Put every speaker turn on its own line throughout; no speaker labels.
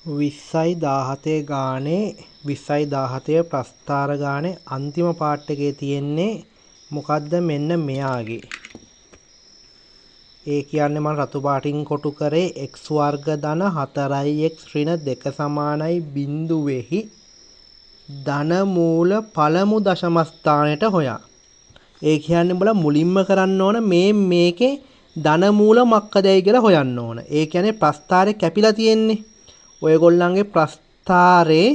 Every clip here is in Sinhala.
2017 ගානේ 2017 ප්‍රස්ථාර ගානේ අන්තිම පාර්ට් එකේ තියෙන්නේ මොකද්ද මෙන්න මෙයාගේ. ඒ කියන්නේ මම රතු පාටින් කොටු කරේ x වර්ග ධන 4x ඍණ 2 සමානයි බිඳුවේහි ධන මූල පළමු දශම ස්ථානයට හොයා. ඒ කියන්නේ උඹලා මුලින්ම කරන්න ඕන මේකේ ධන මූල මොකක්දයි කියලා හොයන්න ඕන. ඒ කියන්නේ ප්‍රස්ථාරේ කැපිලා තියෙන්නේ. ඔයගොල්ලන්ගේ ප්‍රස්ථාරේ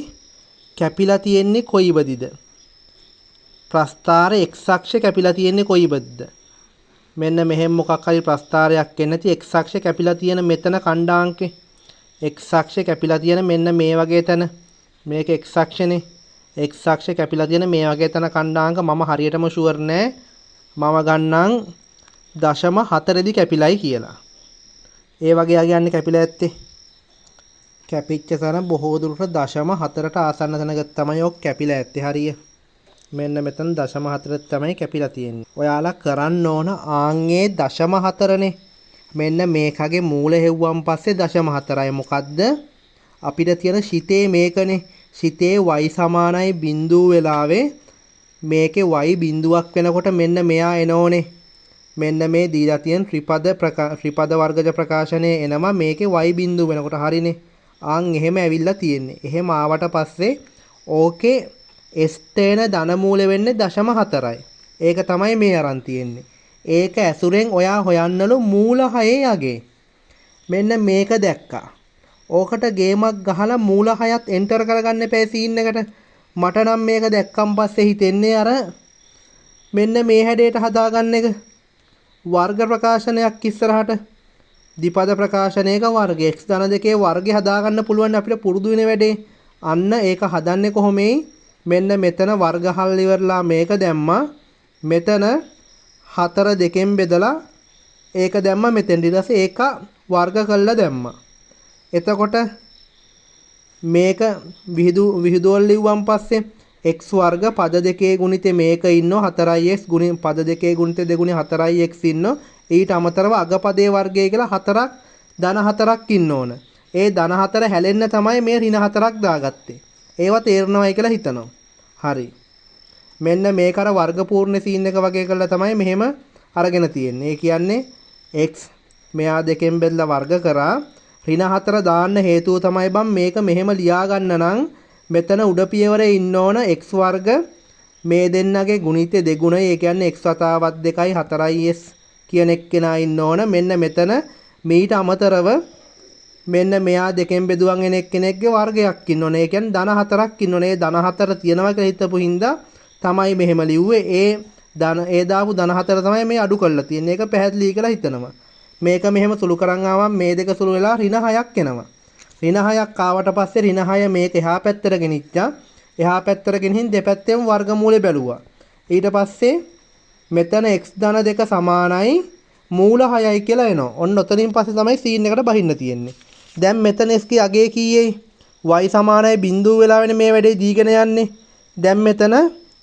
කැපිලා තියෙන්නේ කොයිබදිද? ප්‍රස්ථාරේ x අක්ෂය කැපිලා තියෙන්නේ කොයිබදිද? මෙන්න මෙහෙම මොකක් හරි ප්‍රස්ථාරයක් එන්නේ නැති x අක්ෂය කැපිලා තියෙන මෙතන ඛණ්ඩාංකේ x අක්ෂය කැපිලා තියෙන මෙන්න මේ වගේ තැන මේක x අක්ෂනේ x අක්ෂය කැපිලා තියෙන මේ වගේ තැන ඛණ්ඩාංක මම හරියටම ෂුවර් නෑ මම ගන්නම් 0.4 දී කැපිලායි කියලා. ඒ වගේ යන්නේ කැපිලා ඇත්තේ කැපිච්ච තරම් බොහෝ දුරට 0.4ට ආසන්න තැනක තමයි ඔක් කැපිලා ඇත්තේ හරිය. මෙන්න මෙතන 0.4 තමයි කැපිලා තියෙන්නේ. ඔයාලා කරන්න ඕන ආන්ගේ 0.4නේ. මෙන්න මේකගේ මූල හෙව්වන් පස්සේ 0.4යි. මොකද්ද? අපිට තියෙන ශිතේ මේකනේ. ශිතේ y සමානයි බිඳුව වෙලාවේ මේකේ y බිඳුවක් වෙනකොට මෙන්න මෙයා එනෝනේ. මෙන්න මේ දීලා තියෙන ත්‍රිපද වර්ගජ ප්‍රකාශනයේ එනවා මේකේ y බිඳුව වෙනකොට හරිනේ. ආන් එහෙම ඇවිල්ලා තියෙන්නේ. එහෙම ආවට පස්සේ ඕකේ ස්ථේන ධන මූල වෙන්නේ 0.4යි. ඒක තමයි මේ අරන් තියෙන්නේ. ඒක ඇසුරෙන් ඔයා හොයන්නලු මූල 6 යගේ. මෙන්න මේක දැක්කා. ඕකට ගේමක් ගහලා මූල 6ත් එන්ටර් කරගන්න එපා සීන් එකට. මට නම් මේක දැක්කන් පස්සේ හිතෙන්නේ අර මෙන්න මේ හැඩයට හදාගන්න එක. වර්ග ප්‍රකාශනයක් ඉස්සරහට ද්විපද ප්‍රකාශනයක වර්ග x ධන 2 වර්ගය හදාගන්න පුළුවන් අපිට පුරුදු වෙන වැඩේ. අන්න ඒක හදන්නේ කොහොමයි? මෙන්න මෙතන වර්ග හල් ඉවරලා මේක දැම්මා. මෙතන 4 2කින් බෙදලා ඒක දැම්මා මෙතෙන්. ඊට පස්සේ ඒක වර්ග කළා දැම්මා. එතකොට මේක විහිදුවල් ලිව්වන් පස්සේ x වර්ග පද දෙකේ ගුණිතේ මේක ඉන්නෝ 4x ගුණින් පද දෙකේ ගුණිතේ දෙගුණේ 4x ඉන්නෝ. ඊට අමතරව අගපදයේ වර්ගය කියලා 4ක් ධන 4ක් ඉන්න ඕන. ඒ ධන 4 හැලෙන්න තමයි මේ ඍණ 4ක් දාගත්තේ. ඒවා තේරෙනවයි කියලා හිතනවා. හරි. මෙන්න මේක අර වර්ග පූර්ණ සීන් එක වගේ කරලා තමයි මෙහෙම අරගෙන තියෙන්නේ. ඒ කියන්නේ x මෙයා දෙකෙන් බෙදලා වර්ග කරා ඍණ 4 දාන්න හේතුව තමයි බම් මේක මෙහෙම ලියා ගන්න නම් මෙතන උඩ පියවරේ ඉන්න ඕන x වර්ග මේ දෙන්නගේ ගුණිතේ දෙගුණය. ඒ කියන්නේ x වතාවත් 2යි 4යි කියන එක්කෙනා ඉන්න ඕන. මෙන්න මෙතන මීට අමතරව මෙන්න මෙයා දෙකෙන් බෙදුවන් එන එක්කෙනෙක්ගේ වර්ගයක් ඉන්න ඕනේ. ඒ කියන්නේ ධන 4ක් ඉන්න ඕනේ. ඒ ධන 4 තියෙනවා කියලා හිතපු හින්දා තමයි මෙහෙම ලිව්වේ. ඒ දාපු ධන 4 තමයි මේ අඩු කරලා තියෙන්නේ. ඒක පැහැදිලි කියලා හිතනවා. මේක මෙහෙම සුළු කරන් ආවම මේ දෙක සුළු වෙලා ඍණ 6ක් එනවා. ඍණ 6ක් ආවට පස්සේ ඍණ 6 මේක එහා පැත්තට ගෙනිච්චා. එහා පැත්තට ගෙනින් දෙපැත්තෙම වර්ගමූලය බැලුවා. ඊට පස්සේ මෙතන x ධන 2 සමානයි මූල 6යි කියලා එනවා. ඔන්න ඔතනින් පස්සේ තමයි සීන් එකට බහින්න තියෙන්නේ. දැන් මෙතන s ගේ අගය කීයේයි? y සමානයි බිඳුව වෙලා වෙන මේ වැඩේ දීගෙන යන්නේ. දැන් මෙතන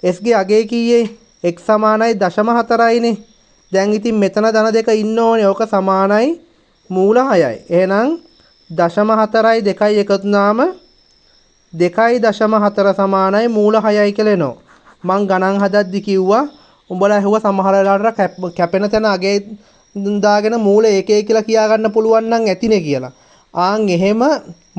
s ගේ අගය කීයේයි? x සමානයි 0.4යිනේ. දැන් ඉතින් මෙතන ධන 2 ඉන්න ඕනේ. ඕක සමානයි මූල 6යි. එහෙනම් 0.4යි 2යි එකතු වුණාම 2.4 සමානයි මූල 6යි කියලා එනවා. මං ගණන් හදද්දි කිව්වා උඹලා ඇහුවා සමහර වෙලාවට කැපෙන තැන අගේ දාගෙන මූල 1 කියලා කියා ගන්න පුළුවන් නම් ඇතිනේ කියලා. ආන් එහෙම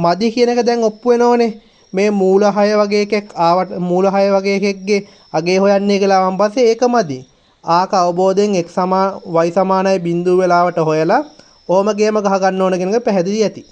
මදි කියන එක දැන් ඔප්පු වෙනෝනේ. මේ මූල 6 වගේ එකක් ආවට මූල 6 වගේ එකෙක්ගේ අගේ හොයන්නේ කියලා ආවන් පස්සේ ඒක මදි. ආක අවබෝධයෙන් x y සමානයි බිඳුව වෙලාවට හොයලා ඕම ගේම ගහ ගන්න ඕන කියන එක පැහැදිලි ඇති.